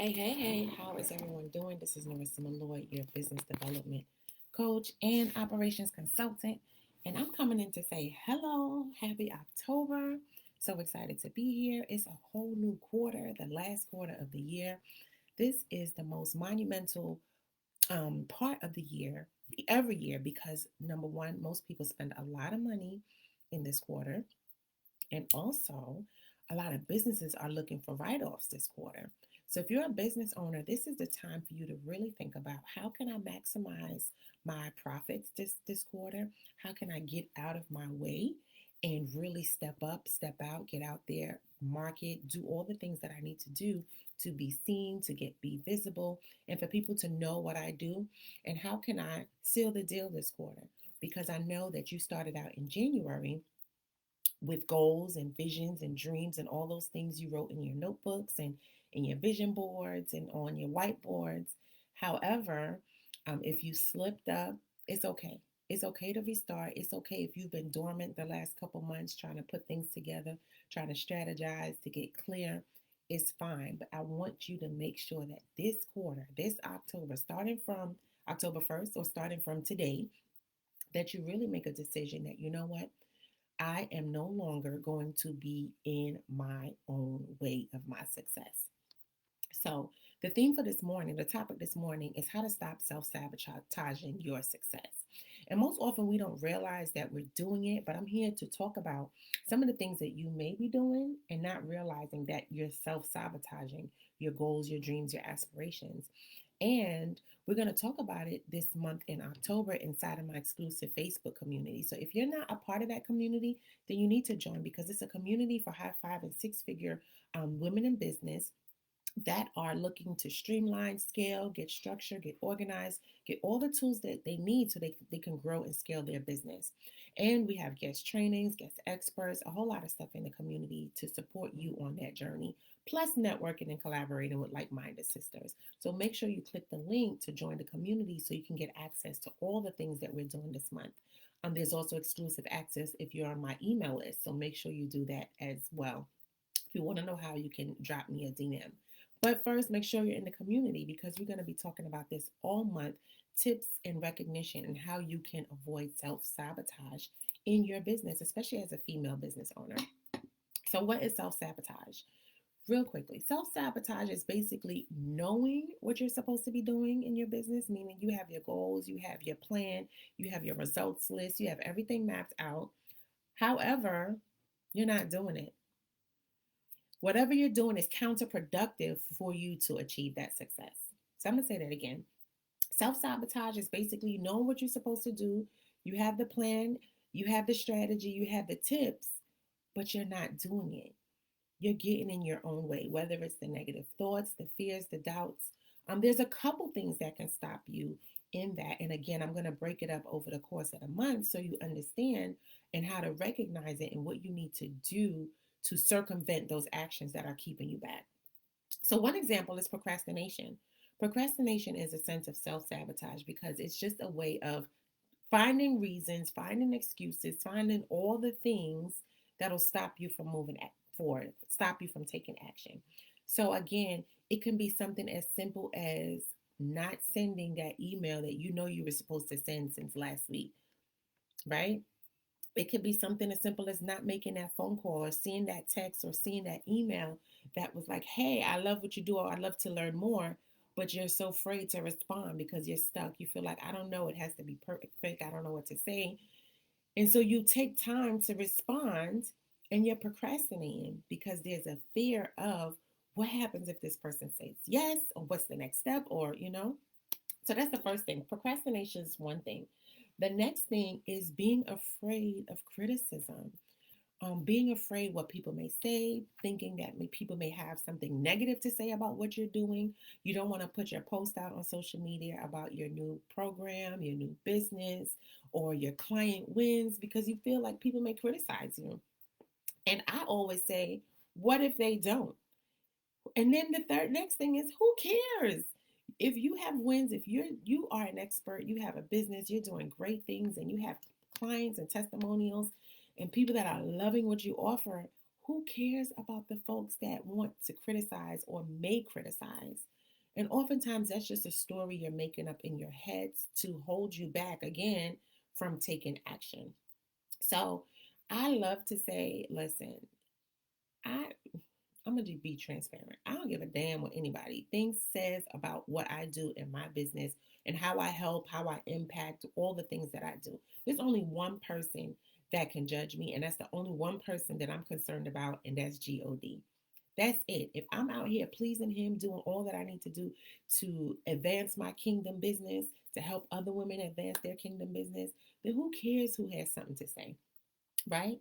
Hey, how is everyone doing? This is Nerissa Malloy, your business development coach and operations consultant. And I'm coming in to say hello, happy October. So excited to be here. It's a whole new quarter, the last quarter of the year. This is the most monumental part of the year, every year, because number one, most people spend a lot of money in this quarter. And also, a lot of businesses are looking for write offs this quarter. So, if you're a business owner, this is the time for you to really think about how can I maximize my profits this quarter? How can I get out of my way and really step up, step out, get out there, market, do all the things that I need to do to be seen, to be visible, and for people to know what I do? And how can I seal the deal this quarter? Because I know that you started out in January with goals and visions and dreams and all those things you wrote in your notebooks and in your vision boards and on your whiteboards. However, if you slipped up, it's okay. It's okay to restart. It's okay if you've been dormant the last couple months trying to put things together, trying to strategize to get clear. It's fine. But I want you to make sure that this quarter, this October, starting from October 1st or starting from today, that you really make a decision that, you know what, I am no longer going to be in my own way of my success. So, the theme for this morning, the topic this morning is how to stop self sabotaging your success. And most often we don't realize that we're doing it, but I'm here to talk about some of the things that you may be doing and not realizing that you're self sabotaging your goals, your dreams, your aspirations. And we're going to talk about it this month in October inside of my exclusive Facebook community. So if you're not a part of that community, then you need to join because it's a community for high five and six figure women in business that are looking to streamline, scale, get structure, get organized, get all the tools that they need so they can grow and scale their business. And we have guest trainings, guest experts, a whole lot of stuff in the community to support you on that journey, plus networking and collaborating with like minded sisters. So make sure you click the link to join the community so you can get access to all the things that we're doing this month. There's also exclusive access if you're on my email list. So make sure you do that as well. If you want to know how, you can drop me a DM. But first, make sure you're in the community because we're going to be talking about this all month, tips and recognition and how you can avoid self-sabotage in your business, especially as a female business owner. So what is self-sabotage? Real quickly, self-sabotage is basically knowing what you're supposed to be doing in your business, meaning you have your goals, you have your plan, you have your results list, you have everything mapped out. However, you're not doing it. Whatever you're doing is counterproductive for you to achieve that success. So I'm going to say that again. Self sabotage is basically knowing what you're supposed to do. You have the plan, you have the strategy, you have the tips, but you're not doing it. You're getting in your own way, whether it's the negative thoughts, the fears, the doubts. There's a couple things that can stop you in that. And again, I'm going to break it up over the course of the month so you understand and how to recognize it and what you need to do to circumvent those actions that are keeping you back. So, one example is procrastination. Procrastination is a sense of self sabotage because it's just a way of finding reasons, finding excuses, finding all the things that'll stop you from moving forward, stop you from taking action. So, again, it can be something as simple as not sending that email that you know you were supposed to send since last week, right? It could be something as simple as not making that phone call or seeing that text or seeing that email that was like, hey, I love what you do, or I'd love to learn more, but you're so afraid to respond because you're stuck. You feel like, I don't know, it has to be perfect. I don't know what to say. And so you take time to respond and you're procrastinating because there's a fear of what happens if this person says yes, or what's the next step, or. So that's the first thing. Procrastination is one thing. The next thing is being afraid of criticism. Being afraid what people may say, thinking that people may have something negative to say about what you're doing. You don't want to put your post out on social media about your new program, your new business, or your client wins because you feel like people may criticize you. And I always say, what if they don't? And then the third next thing is who cares? If you have wins, if you are an expert, you have a business, you're doing great things and you have clients and testimonials and people that are loving what you offer, Who cares about the folks that want to criticize or may criticize? And oftentimes that's just a story you're making up in your heads to hold you back again from taking action. So I love to say, listen, I I'm gonna be transparent. I don't give a damn what anybody thinks, says about what I do in my business and how I help, how I impact, all the things that I do. There's only one person that can judge me, and that's the only one person that I'm concerned about, and that's God. That's it. If I'm out here pleasing Him, doing all that I need to do to advance my kingdom business, to help other women advance their kingdom business, then who cares who has something to say? Right?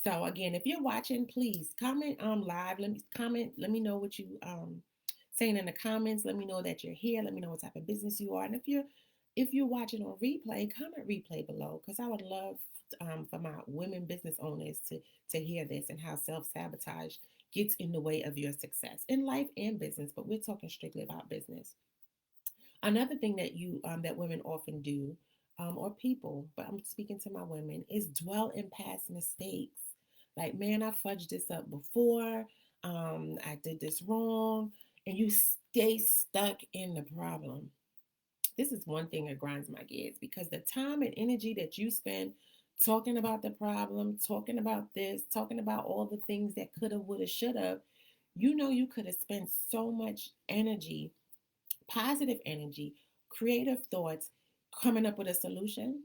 So again, if you're watching, please comment live. Let me comment. Let me know what you saying in the comments. Let me know that you're here. Let me know what type of business you are. And if you're watching on replay, comment replay below because I would love for my women business owners to hear this and how self-sabotage gets in the way of your success in life and business. But we're talking strictly about business. Another thing that you that women often do, or people, but I'm speaking to my women, is dwell in past mistakes. Like, man, I fudged this up before. I did this wrong, and you stay stuck in the problem. This is one thing that grinds my gears because the time and energy that you spend talking about the problem, talking about this, talking about all the things that coulda, woulda, shoulda, you could have spent so much energy, positive energy, creative thoughts, coming up with a solution.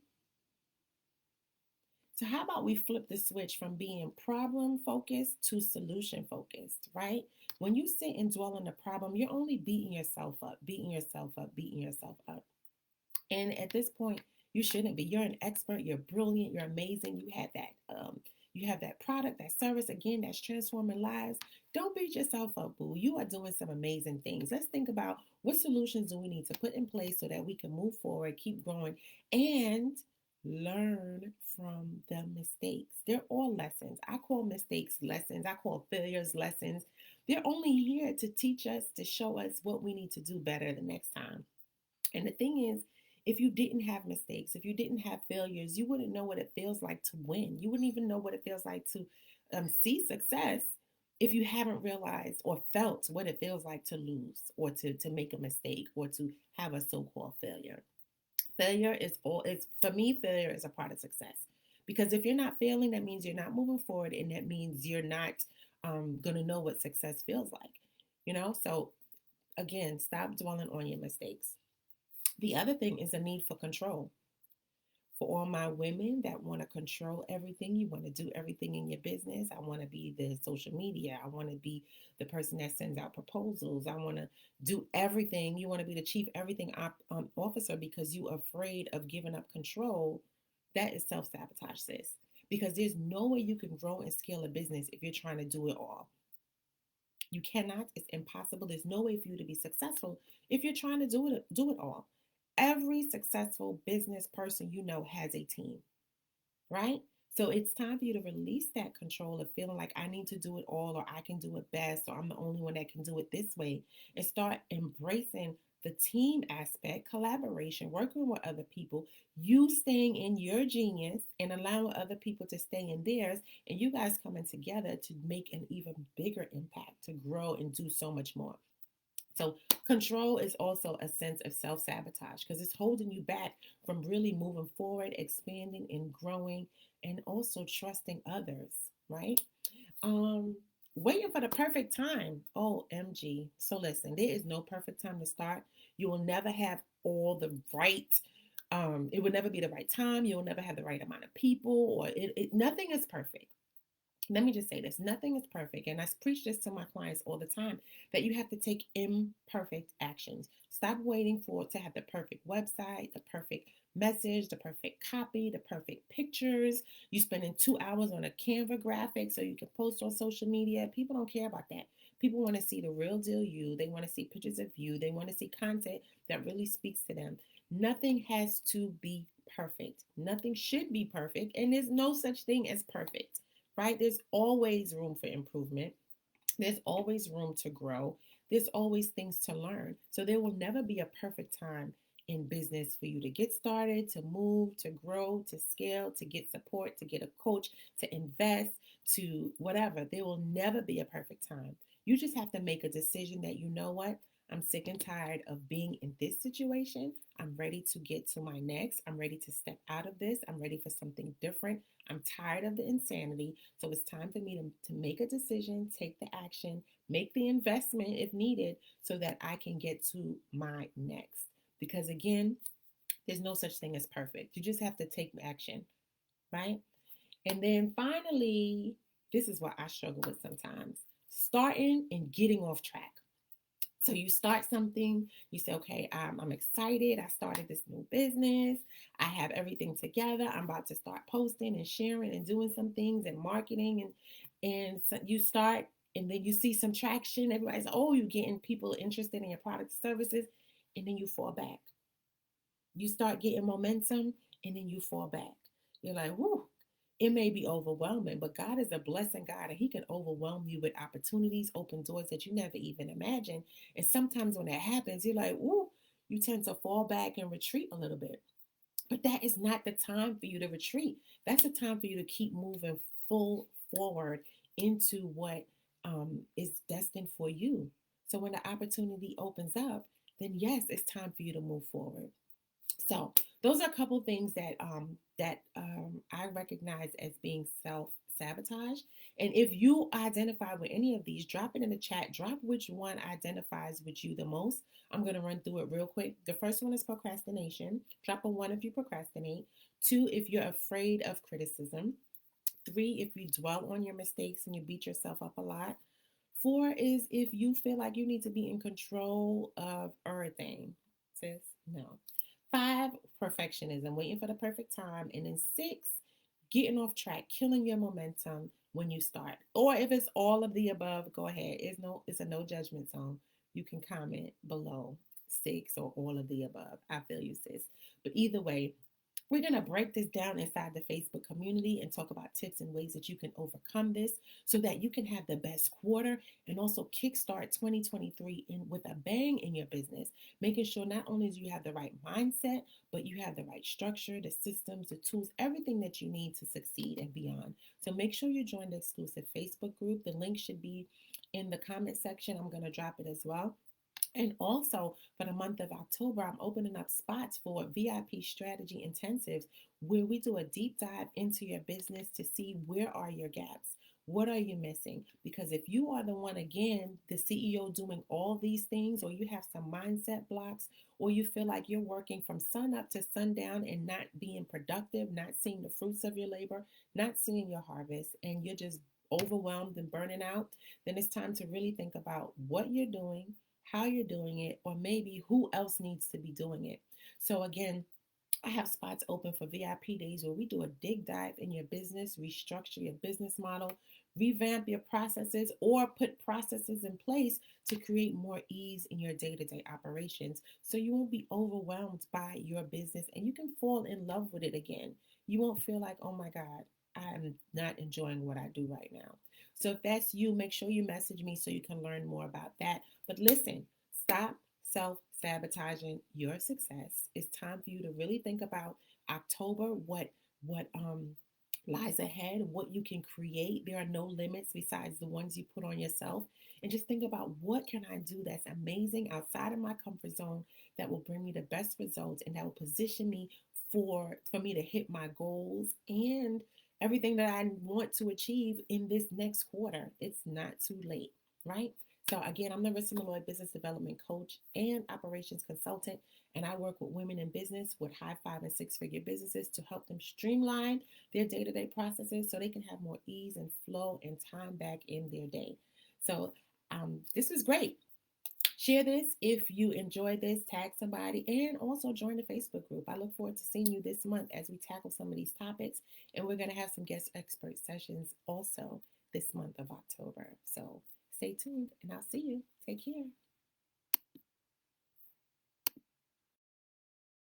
So, how about we flip the switch from being problem focused to solution focused, right? When you sit and dwell on the problem, you're only beating yourself up, beating yourself up, beating yourself up. And at this point, you shouldn't be. You're an expert. You're brilliant. You're amazing. You have that. You have that product, that service, again, that's transforming lives. Don't beat yourself up, boo. You are doing some amazing things. Let's think about what solutions do we need to put in place so that we can move forward, keep growing, and learn from the mistakes. They're all lessons. I call mistakes lessons. I call failures lessons. They're only here to teach us, to show us what we need to do better the next time. And the thing is, if you didn't have mistakes, if you didn't have failures, you wouldn't know what it feels like to win. You wouldn't even know what it feels like to see success if you haven't realized or felt what it feels like to lose or to make a mistake or to have a so-called failure. Failure is all, it's for me, failure is a part of success. Because if you're not failing, that means you're not moving forward and that means you're not going to know what success feels like. So again, stop dwelling on your mistakes. The other thing is a need for control. For all my women that want to control everything, you want to do everything in your business. I want to be the social media. I want to be the person that sends out proposals. I want to do everything. You want to be the chief everything officer because you're afraid of giving up control. That is self-sabotage, sis. Because there's no way you can grow and scale a business if you're trying to do it all. You cannot. It's impossible. There's no way for you to be successful if you're trying to do it all. Every successful business person has a team, right? So it's time for you to release that control of feeling like I need to do it all or I can do it best or I'm the only one that can do it this way and start embracing the team aspect, collaboration, working with other people, you staying in your genius and allowing other people to stay in theirs, and you guys coming together to make an even bigger impact, to grow and do so much more. So control is also a sense of self-sabotage because it's holding you back from really moving forward, expanding and growing, and also trusting others, right? Waiting for the perfect time. OMG. So listen, there is no perfect time to start. You will never have all the right, it will never be the right time. You will never have the right amount of people, or nothing is perfect. Let me just say this, nothing is perfect. And I preach this to my clients all the time, that you have to take imperfect actions. Stop waiting to have the perfect website, the perfect message, the perfect copy, the perfect pictures. You spending 2 hours on a Canva graphic so you can post on social media. People don't care about that. People want to see the real deal you. They want to see pictures of you. They want to see content that really speaks to them. Nothing has to be perfect. Nothing should be perfect. And there's no such thing as perfect. Right? There's always room for improvement. There's always room to grow. There's always things to learn. So there will never be a perfect time in business for you to get started, to move, to grow, to scale, to get support, to get a coach, to invest, to whatever. There will never be a perfect time. You just have to make a decision that, you know what? I'm sick and tired of being in this situation. I'm ready to get to my next. I'm ready to step out of this. I'm ready for something different. I'm tired of the insanity. So it's time for me to make a decision, take the action, make the investment if needed so that I can get to my next. Because again, there's no such thing as perfect. You just have to take action, right? And then finally, this is what I struggle with sometimes, starting and getting off track. So you start something, you say, okay, I'm excited. I started this new business. I have everything together. I'm about to start posting and sharing and doing some things and marketing. And so you start and then you see some traction. Everybody's, oh, you're getting people interested in your products and services. And then you fall back. You start getting momentum and then you fall back. You're like, whoo, it may be overwhelming, but God is a blessing God and He can overwhelm you with opportunities, open doors that you never even imagined. And sometimes when that happens, you're like, whoo, you tend to fall back and retreat a little bit. But that is not the time for you to retreat. That's the time for you to keep moving full forward into what is destined for you. So when the opportunity opens up, then yes, it's time for you to move forward. So those are a couple things that I recognize as being self-sabotage. And if you identify with any of these, drop it in the chat. Drop which one identifies with you the most. I'm going to run through it real quick. The first one is procrastination. Drop a 1 if you procrastinate. 2 if you're afraid of criticism. 3 if you dwell on your mistakes and you beat yourself up a lot. 4 is if you feel like you need to be in control of everything. Sis, no. 5, perfectionism, waiting for the perfect time. And then 6, getting off track, killing your momentum when you start. Or if it's all of the above, go ahead. It's a no judgment zone. You can comment below 6 or all of the above. I feel you, sis. But either way, we're going to break this down inside the Facebook community and talk about tips and ways that you can overcome this so that you can have the best quarter and also kickstart 2023 with a bang in your business, making sure not only do you have the right mindset, but you have the right structure, the systems, the tools, everything that you need to succeed and beyond. So make sure you join the exclusive Facebook group. The link should be in the comment section. I'm going to drop it as well. And also for the month of October, I'm opening up spots for VIP strategy intensives where we do a deep dive into your business to see where are your gaps. What are you missing? Because if you are the one, again, the CEO doing all these things, or you have some mindset blocks, or you feel like you're working from sun up to sundown and not being productive, not seeing the fruits of your labor, not seeing your harvest, and you're just overwhelmed and burning out, then it's time to really think about what you're doing, how you're doing it, or maybe who else needs to be doing it. So again, I have spots open for VIP days where we do a dig dive in your business, restructure your business model, revamp your processes, or put processes in place to create more ease in your day-to-day operations so you won't be overwhelmed by your business and you can fall in love with it again. You won't feel like, oh my God, I'm not enjoying what I do right now. So if that's you, make sure you message me so you can learn more about that. But listen, stop self-sabotaging your success. It's time for you to really think about October, what lies ahead, what you can create. There are no limits besides the ones you put on yourself. And just think about, what can I do that's amazing outside of my comfort zone that will bring me the best results and that will position me for me to hit my goals and everything that I want to achieve in this next quarter. It's not too late, right? So again, I'm Nerissa Malloy, business development coach and operations consultant, and I work with women in business with high 5 and 6 figure businesses to help them streamline their day-to-day processes so they can have more ease and flow and time back in their day. So this is great. Share this if you enjoyed this, tag somebody, and also join the Facebook group. I look forward to seeing you this month as we tackle some of these topics, and we're going to have some guest expert sessions also this month of October. So stay tuned, and I'll see you. Take care.